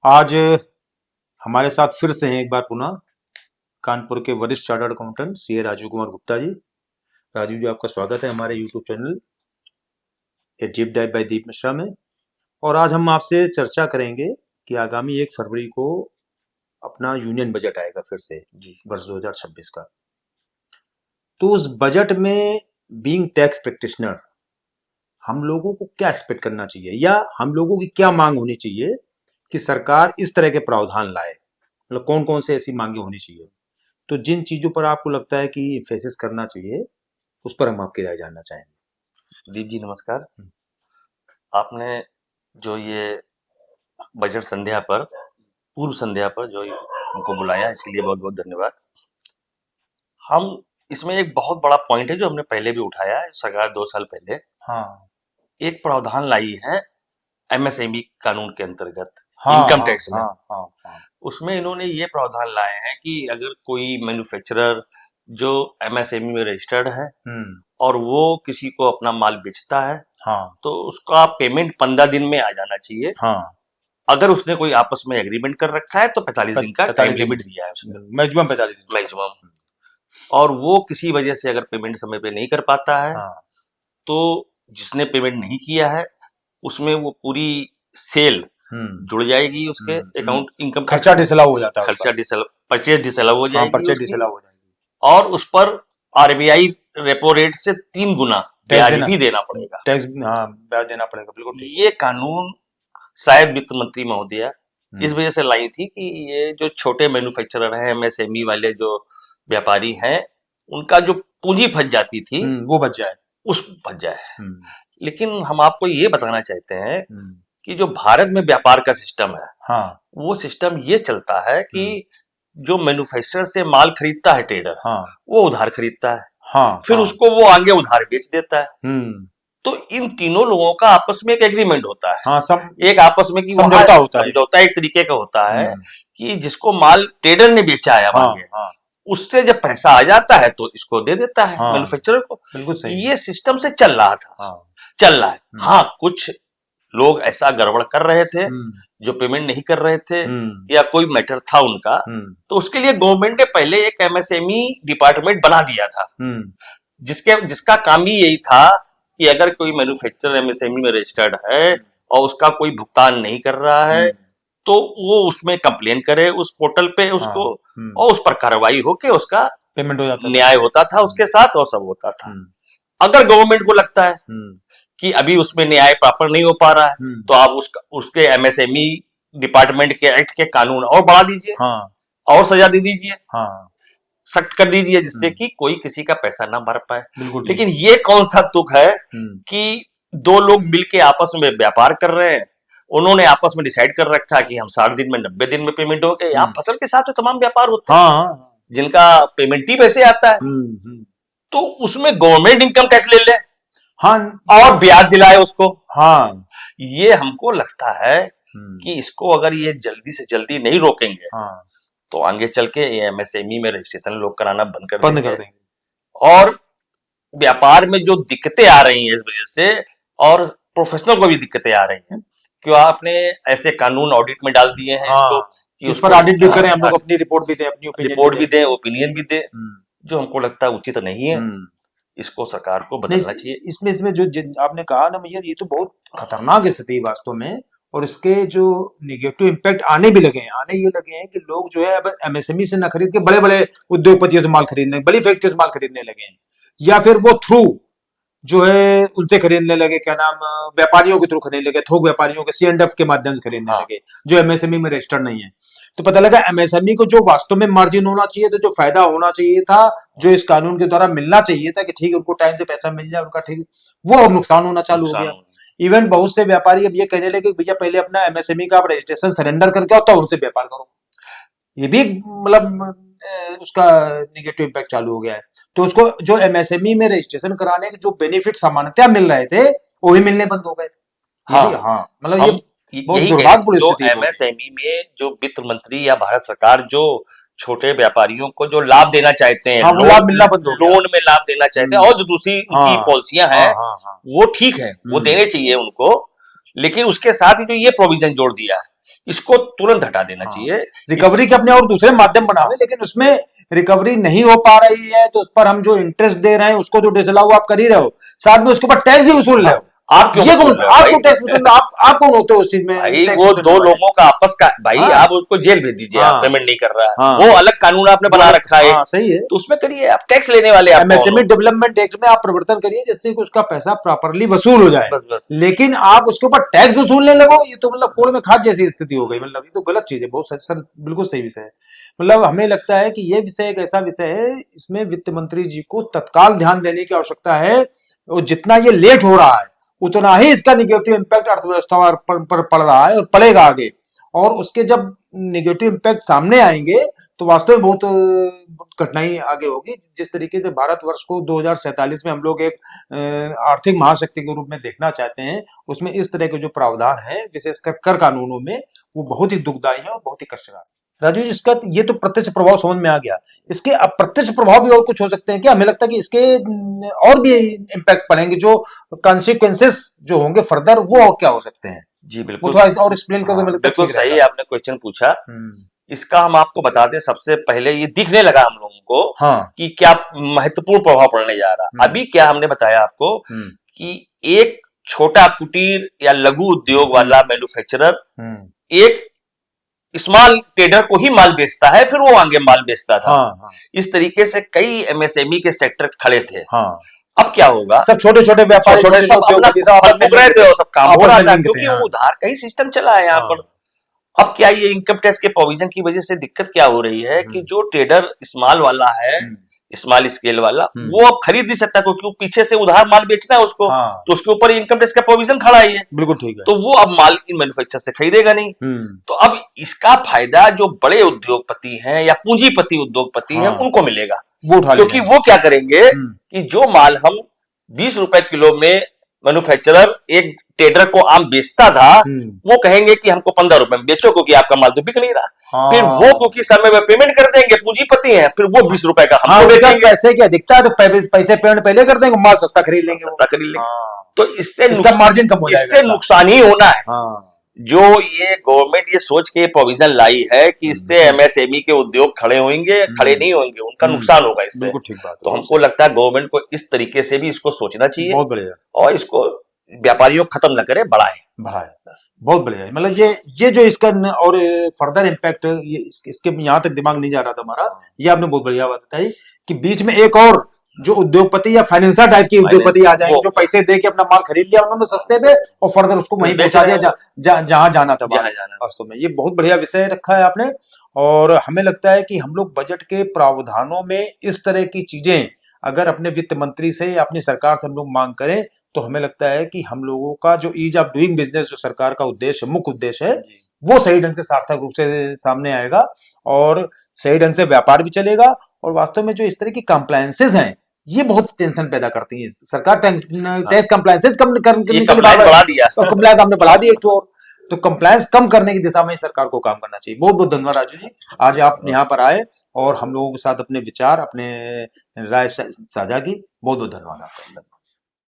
आज हमारे साथ फिर से हैं एक बार पुनः कानपुर के वरिष्ठ chartered accountant CA Rajeev Kumar Gupta ji. Rajeev ji, आपका स्वागत है हमारे YouTube channel a deep dive by Deep Mishra में। और आज हम आपसे चर्चा करेंगे कि आगामी 1 फरवरी को अपना यूनियन बजट आएगा फिर से जी, वर्ष 2026 का। तो उस बजट में बीइंग टैक्स प्रैक्टिशनर हम लोगों को क्या एक्सपेक्ट करना चाहिए, या हम लोगों की क्या मांग होनी चाहिए कि सरकार इस तरह के प्रावधान लाए? मतलब कौन कौन से ऐसी मांगे होनी चाहिए? तो जिन चीजों पर आपको लगता है कि फेसिस करना चाहिए, उस पर हम आपकी राय जानना चाहेंगे। दीप जी नमस्कार। आपने जो ये बजट संध्या पर पूर्व संध्या पर जो हमको बुलाया, इसके लिए बहुत बहुत धन्यवाद। हम इसमें एक बहुत बड़ा पॉइंट है जो हमने पहले भी उठाया है। सरकार 2 साल पहले हाँ एक प्रावधान लाई है एमएसएमई कानून के अंतर्गत, हाँ इनकम हाँ टैक्स में। हाँ हाँ हाँ उसमें इन्होंने ये प्रावधान लाए हैं कि अगर कोई मैन्युफैक्चरर जो एमएसएमई में रजिस्टर्ड है और वो किसी को अपना माल बेचता है, हाँ तो उसका पेमेंट 15 दिन में आ जाना चाहिए। हाँ अगर उसने कोई आपस में एग्रीमेंट कर रखा है तो 45 दिन का टाइम लिमिट दिया है उसने, मैक्सिमम 45 दिन। मैक्सिमम। और वो किसी वजह से अगर पेमेंट समय पे नहीं कर पाता है, हाँ तो जिसने पेमेंट नहीं किया है उसमें वो पूरी सेल जुड़ जाएगी उसके अकाउंट, इनकम खर्चा डिसअलाउ हो जाता है, खर्चा परचेज डिसअलाउ हो जाएगी, परचेज उसकी। डिसअलाउ हो जाएगी और उस पर आरबीआई रेपो रेट से 3 गुना ब्याज भी देना पड़ेगा, टैक्स। हाँ, ब्याज देना पड़ेगा, बिल्कुल ठीक। ये कानून शायद वित्त मंत्री महोदया इस वजह से लाई थी कि ये जो छोटे मैन्युफैक्चरर हैं, एमएसएमई वाले जो व्यापारी हैं, उनका जो पूंजी फंस जाती थी वो बच जाए, उस बच जाए। लेकिन हम आपको ये बताना चाहते हैं कि जो भारत में व्यापार का सिस्टम है, हाँ, वो सिस्टम ये चलता है कि जो मैन्युफैक्चरर से माल खरीदता है ट्रेडर, वो उधार खरीदता है, फिर उसको वो आगे उधार बेच देता है। तो इन तीनों लोगों का आपस में एक एग्रीमेंट होता है, एक आपस में कि समझौता होता है, समझौता एक तरीके का होता है कि जिसको माल ट्रेडर ने बेचा है अब आगे, उससे जब पैसा आ जाता है तो इसको दे देता है मैन्युफैक्चरर को। बिल्कुल सही। ये सिस्टम से चल रहा था, चल रहा है। हाँ, कुछ लोग ऐसा गड़बड़ कर रहे थे जो पेमेंट नहीं कर रहे थे, या कोई मैटर था उनका, तो उसके लिए गवर्नमेंट ने पहले एक एमएसएमई डिपार्टमेंट बना दिया था, जिसका काम ही यही था कि अगर कोई मैन्युफैक्चरर एमएसएमई में रजिस्टर्ड है और उसका कोई भुगतान नहीं कर रहा है, तो वो उसमें कंप्लेन करे उस पोर्टल पे उसको, और उस पर कार्रवाई होके उसका पेमेंट हो जाता, न्याय होता था उसके साथ और सब होता था। अगर गवर्नमेंट को लगता है कि अभी उसमें न्याय प्रॉपर नहीं हो पा रहा है, तो आप उसके एमएसएमई डिपार्टमेंट के एक्ट के कानून और बढ़ा दीजिए, और सजा दे दीजिए, सख्त कर दीजिए, जिससे कि कोई किसी का पैसा ना भर पाए। लेकिन ये कौन सा तुक है कि 2 लोग मिलके आपस में व्यापार कर रहे हैं, उन्होंने आपस में डिसाइड कर रखा कि हम 60 दिन में 90 दिन में पेमेंट हो गए। यहाँ फसल के साथ तो तमाम व्यापार होते हैं जिनका पेमेंट ही पैसे आता है, तो उसमें गवर्नमेंट इनकम टैक्स ले ले, और ब्याज दिलाए उसको। ये हमको लगता है कि इसको अगर ये जल्दी से जल्दी नहीं रोकेंगे, तो आगे चल के एमएसएमई में रजिस्ट्रेशन लोग कराना बंद कर देंगे। और व्यापार में जो दिक्कतें आ रही हैं इस वजह से, और प्रोफेशनल को भी दिक्कतें आ रही हैं, क्यों आपने ऐसे कानून ऑडिट में डाल दिए हैं इसको कि उस पर ऑडिट भी करें, हम लोग अपनी रिपोर्ट भी दें, अपनी रिपोर्ट भी दें, ओपिनियन भी दें, जो हमको लगता है उचित नहीं है। इसको सरकार को बदलना चाहिए। इसमें जो आपने कहा ना भैया, ये तो बहुत खतरनाक स्थिति है वास्तव में, और इसके जो निगेटिव इम्पैक्ट आने भी लगे हैं, आने ये लगे हैं कि लोग जो है अब एमएसएमई से ना खरीद के बड़े बड़े उद्योगपतियों से माल खरीदने, बड़ी फैक्ट्रियों से माल खरीदने लगे हैं, या फिर वो थ्रू जो है उनसे खरीदने लगे, क्या नाम, व्यापारियों के थ्रू खरीदने लगे, थोक व्यापारियों के C&F के माध्यम से खरीदने लगे, जो एमएसएमई में रजिस्टर्ड नहीं है। तो पता लगा एमएसएमई को जो वास्तव में मार्जिन होना चाहिए, तो जो फायदा होना चाहिए था, जो इस कानून के द्वारा मिलना चाहिए था कि ठीक है उनको टाइम से पैसा मिल जाए उनका, ठीक, वो अब नुकसान होना चालू हो गया। इवन बहुत से व्यापारी अब ये कहने लगे भैया पहले अपना एमएसएमई का आप रजिस्ट्रेशन सरेंडर करके आओ, तो उनसे व्यापार करो। ये भी मतलब उसका निगेटिव इम्पैक्ट चालू हो गया है। तो उसको जो एमएसएमई में रजिस्ट्रेशन कराने के जो बेनिफिट सामान्यतः मिल रहे थे, वो भी मिलने बंद हो गए। मतलब ये बहुत दुर्भाग्यपूर्ण स्थिति है। एमएसएमई में जो वित्त मंत्री या भारत सरकार जो छोटे व्यापारियों को जो लाभ देना चाहते हैं, लाभ मिलना बंद हो गया, लोन में लाभ देना चाहते हैं, और जो दूसरी उनकी पॉलिसियां हैं, वो ठीक है, वो देने चाहिए उनको, लेकिन उसके साथ ही जो ये प्रोविजन जोड़ दिया है इसको तुरंत हटा देना चाहिए। रिकवरी के अपने और दूसरे माध्यम बनावे, लेकिन उसमें रिकवरी नहीं हो पा रही है तो उस पर हम जो इंटरेस्ट दे रहे हैं उसको तो डिसअलाउ आप कर ही रहे हो, साथ में उसके ऊपर टैक्स भी वसूल रहे हो। आप क्यों आप क्यों टैक्स वसूल, आप कौन होते हो उस चीज में? भाई वो दो लोगों का आपस का, भाई आप उसको जेल भेज दीजिए, आप पेमेंट नहीं कर रहा है, वो अलग कानून आपने बना रखा है, सही है, तो उसमें करिए, आप टैक्स लेने वाले एमएसएमई डेवलपमेंट एक्ट में आप परिवर्तन करिए जिससे कि उसका पैसा प्रॉपरली वसूल हो जाए। लेकिन आप उसके ऊपर टैक्स वसूलने लगो, ये तो मतलब कोड़ में खाद जैसी स्थिति हो गई। मतलब ये तो गलत चीज है, बहुत सर बिल्कुल सही विषय है। मतलब हमें लगता है कि ये विषय एक ऐसा विषय है, इसमें वित्त मंत्री जी को तत्काल ध्यान देने की आवश्यकता है। और जितना ये लेट हो रहा है उतना ही इसका निगेटिव इम्पैक्ट अर्थव्यवस्था पर पड़ रहा है और पड़ेगा आगे। और उसके जब निगेटिव इम्पैक्ट सामने आएंगे तो वास्तव में बहुत कठिनाई आगे होगी। जिस तरीके से भारतवर्ष को 2047 में हम लोग एक आर्थिक महाशक्ति के रूप में देखना चाहते हैं, उसमें इस तरह के जो प्रावधान है विशेषकर कर कानूनों में, वो बहुत ही दुखदायी है और बहुत ही कष्टदायक। राजू जी, इसका ये तो प्रत्यक्ष प्रभाव समझ में आ गया, इसके अप्रत्यक्ष प्रभाव भी और कुछ हो सकते हैं क्या? हमें लगता है कि इसके और भी इम्पैक्ट पड़ेंगे, जो कॉन्सिक्वेंसेस जो होंगे फर्दर, वो और क्या हो सकते हैं? जी बिल्कुल, थोड़ा और एक्सप्लेन करोगे? मतलब बिल्कुल सही आपने क्वेश्चन पूछा। इसका हम आपको बता दें, सबसे पहले ये दिखने लगा हम लोगों को कि क्या महत्वपूर्ण प्रभाव पड़ने जा रहा। अभी क्या हमने बताया आपको कि एक छोटा कुटीर या लघु उद्योग वाला मैन्युफैक्चरर एक स्मॉल ट्रेडर को ही माल बेचता है, फिर वो आगे माल बेचता था। इस तरीके से कई एमएसएमई के सेक्टर खड़े थे। अब क्या होगा, सब छोटे छोटे व्यापारी सब रहे थे और सब काम हो रहा था, क्योंकि वो उधार का ही सिस्टम चला है यहाँ पर। अब क्या ये इनकम टैक्स के प्रोविजन की वजह से दिक्कत क्या हो रही है कि जो ट्रेडर स्मॉल वाला है, स्मॉल स्केल वाला, वो अब खरीद नहीं सकता क्योंकि पीछे से उधार माल बेचना है उसको, तो उसके ऊपर इनकम टैक्स का प्रोविजन खड़ा ही है। बिल्कुल ठीक है। तो वो अब माल इन मैन्युफैक्चर से खरीदेगा नहीं। तो अब इसका फायदा जो बड़े उद्योगपति हैं या पूंजीपति उद्योगपति हैं उनको मिलेगा, क्योंकि वो क्या करेंगे कि जो माल हम 20 रुपए किलो में मैन्युफैक्चरर एक ट्रेडर को आम बेचता था, वो कहेंगे कि हमको 15 रुपए में बेचो, क्योंकि आपका माल तो बिक नहीं रहा। फिर वो क्योंकि समय में पेमेंट कर देंगे, पूंजीपति हैं, फिर वो 20 रुपए का हमको बेचेंगे। पैसे क्या दिखता है तो पैसे पेमेंट पहले कर देंगे, माल सस्ता खरीद लेंगे, तो इससे मार्जिन कम हो जाएगा, इससे नुकसान ही होना है। जो ये गवर्नमेंट ये सोच के प्रोविजन लाई है कि इससे एमएसएमई के उद्योग खड़े होंगे, खड़े नहीं होंगे, उनका नुकसान होगा इससे। तो हमको लगता है गवर्नमेंट को इस तरीके से भी इसको सोचना चाहिए, बहुत बढ़िया, और इसको व्यापारियों खत्म न करे, बढ़ाए। बहुत बढ़िया। मतलब ये जो इसका और फर्दर इम्पैक्ट, ये इसके यहाँ तक दिमाग नहीं जा रहा था हमारा, ये आपने बहुत बढ़िया बात बताई कि बीच में एक और जो उद्योगपति या फाइनेंसर टाइप के उद्योगपति आ जाएंगे, जो पैसे दे के अपना माल खरीद लिया उन्होंने सस्ते पे और फर्दर उसको वहीं पहुंचा दिया जहां जाना था। वास्तव में ये बहुत बढ़िया विषय रखा है आपने, और हमें लगता है कि हम लोग बजट के प्रावधानों में इस तरह की चीजें अगर अपने वित्त मंत्री से या अपनी सरकार से हम लोग मांग करें तो हमें लगता है कि हम लोगों का जो ईज ऑफ डूइंग बिजनेस जो सरकार का उद्देश्य, मुख्य उद्देश्य है, वो सही ढंग से सार्थक रूप से सामने आएगा और सही ढंग से व्यापार भी चलेगा। और वास्तव में जो इस तरह की कंप्लायंसेस हैं ये बहुत टेंशन पैदा करती है। सरकार टैक्स कंप्लायंसेस कम करने के बढ़ा दिया, कंप्लायंस हमने बढ़ा दी एक तो कंप्लायंस कम करने की दिशा में सरकार को काम करना चाहिए। बहुत बहुत धन्यवाद राजू जी, आज आप यहाँ पर आए और हम लोगों के साथ अपने विचार, अपने राय साझा की। बहुत बहुत धन्यवाद आपका।